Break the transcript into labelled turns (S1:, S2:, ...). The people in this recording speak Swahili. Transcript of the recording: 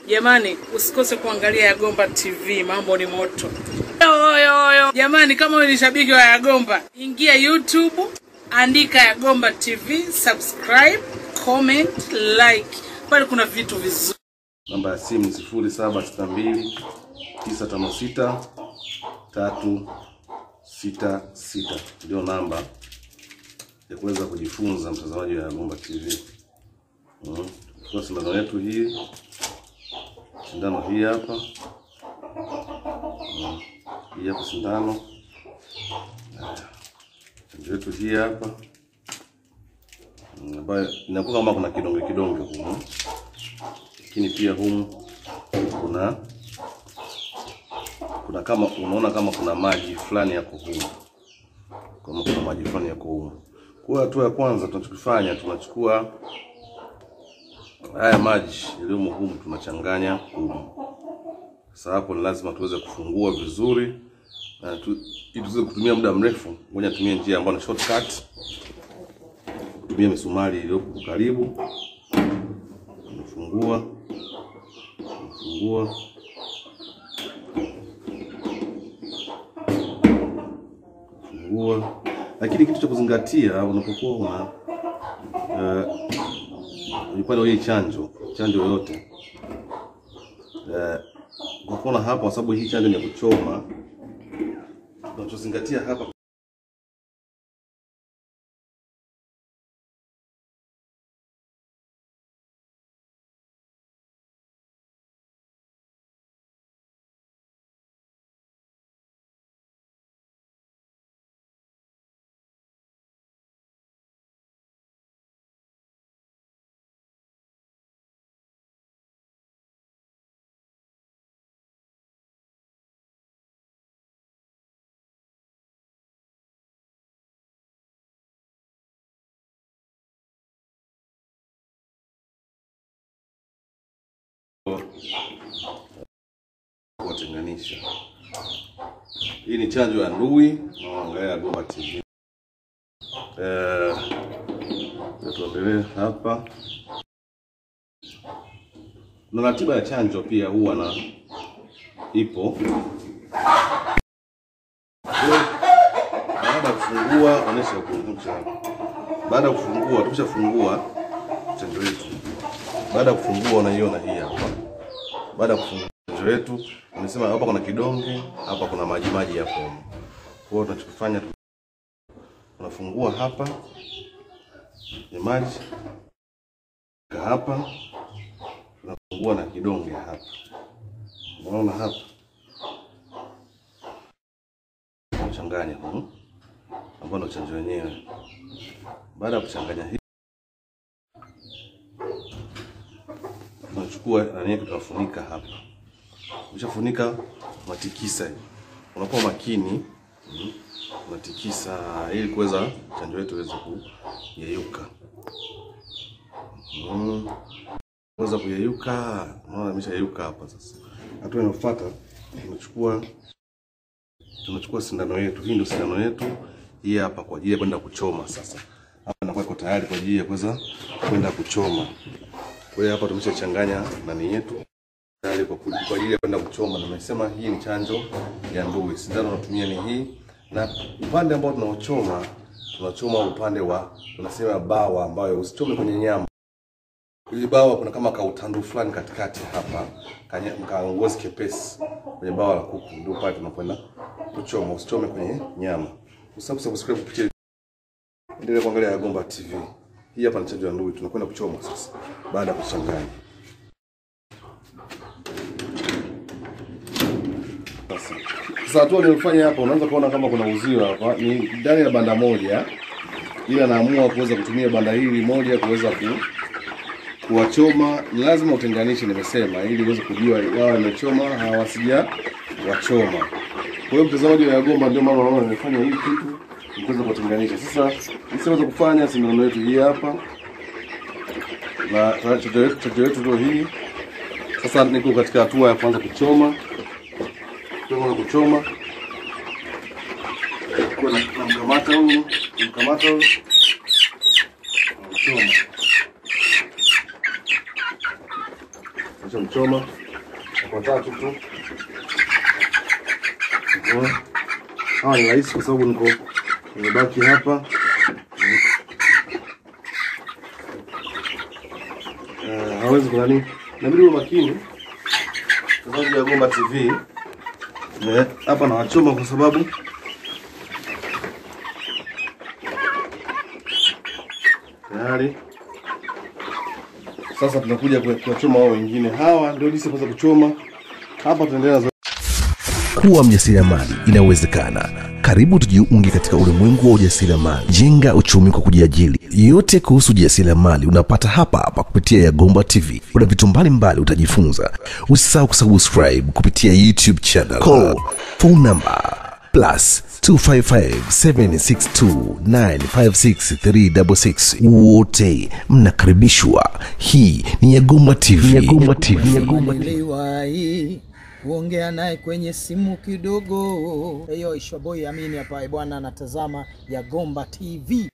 S1: Jamani, usikose kuangalia Yagomba TV, mambo ni moto. Oyo. Jamani, kama wewe ni shabiki wa Yagomba, ingia YouTube, andika Yagomba TV, subscribe, comment, like. Pale kuna vitu vizuri.
S2: Namba ya simu 0762 956 366 ndio namba ya kuweza kujifunza mtazamaji wa Yagomba TV. Kwa sindano yetu hii, sindano hii hapa. Hii hapa sindano. Chanjo yetu hii hapa. Ambayo inakuwa kama kuna kidonge huko. Lakini pia humu kuna kama unaona kama kuna maji fulani yako humu. Kama kuna maji fulani yako humu. Kwa hatua ya kwanza tunachokifanya, tunachukua haya maji yaliyomo humu tunachanganya humu. Sasa hapo ni lazima tuweze kufungua vizuri na ili tuweze kutumia muda mrefu. Ngoja tumie njia ambayo ni shortcut. Tumia misumari iliyopo karibu. Fungua. Lakini kitu cha kuzingatia unapokuwa unapata hii chanjo yoyote. Kwa kuona hapa, kwa sababu hii chanjo ni ya kuchoma, tunachozingatia hapa kutenganisha. Hii ni chanjo ya ndui, naangalia Yagomba TV. Tuendelee hapa. Na ratiba ya chanjo pia huwa na ipo. Baada ya kufungua, onesha kufunga. Baada ya kufungua, tumeshafungua chanjo yetu. Baada ya kufungua unaiona hii hapa. Baada ya kufungua chanjo yetu, nimesema hapa kuna kidonge, hapa kuna maji hapo. Kwa hiyo tunachofanya, tunafungua hapa ni maji hapa, tunafungua na kidonge hapa. Unaona hapa? Changanya huko. Hapo ndo chanjo yenyewe. Baada ya kuchanganya hii, tunachukua nani, tutafunika hapa. Ukishafunika, unatikisa. Unakuwa makini, unatikisa ili kuweza chanjo yetu iweze kuyeyuka. Kuweza kuyeyuka, unaona imeshayeyuka hapa sasa. Hatua inayofuata, tunachukua sindano yetu. Hii ndio sindano yetu. Hii hapa kwa ajili ya kwenda kuchoma sasa. Hapa inakuwa iko tayari kwa ajili ya kuweza kwenda kuchoma. Kwa hiyo hapa tumeshachanganya nani yetu tayari kwa ajili ya kwenda kuchoma. Na nimesema hii ni chanjo ya ndui. Sindano tunatumia ni hii, na upande ambao tunachoma upande wa tunasema bawa, ambayo usichome kwenye nyama. Hili bawa kuna kama kautandu fulani katikati hapa, ngozi kepesi kwenye bawa la kuku, ndio pale tunakwenda kuchoma. Usichome kwenye nyama. Usubscribe kupitia, endelea kuangalia Yagomba TV. Hii hapa ni chanjo ya ndui, tunakwenda kuchoma sasa baada ya kuchanganya. Sasa hatua nilifanya hapa, unaanza kuona kama kuna uzio hapa, ni ndani ya banda moja. Ila naamua kuweza kutumia banda hili moja kuweza kuwachoma. Ni lazima utenganishe, nimesema, ili uweze kujua wao wamechoma hawasija wachoma. Kwa hiyo mtazamaji wa Yagomba, ndio maana unaona nimefanya hii kitu kuweza kutenganisha. Sasa niseweza kufanya sindano yetu hii hapa. Na chanjo yetu ndio hii. Sasa niko katika hatua ya kwanza kuchoma. Kuchoma. Kuna mkamata huu. Choma. mchoma kwa tatu tu. Hawa ni rahisi kwa sababu nimebaki hapa. Hawezi kuna nini? Inabidi uwe makini kwa sababu ya Gomba TV. Hapa na wachoma kwa sababu tayari. Sasa tunakuja kuwachoma wao wengine. Hawa ndio jinsi ya kuchoma. Hapa tunaendelea.
S3: Kuwa mjasiriamali inawezekana. Karibu tujiunge katika ulimwengu wa ujasiriamali. Jenga uchumi kwa kujiajiri. Yote kuhusu ujasiriamali unapata hapa kupitia ya Gomba TV. Kuna vitu mbalimbali utajifunza. Usisahau kusubscribe kupitia YouTube channel. Call phone number +255-762-956-366. Wote mnakaribishwa. Hii ni ya Gomba TV.
S4: Kuongea naye kwenye simu kidogo. Eyo Ishaboy Amini hapa bwana anatazama ya Gomba TV.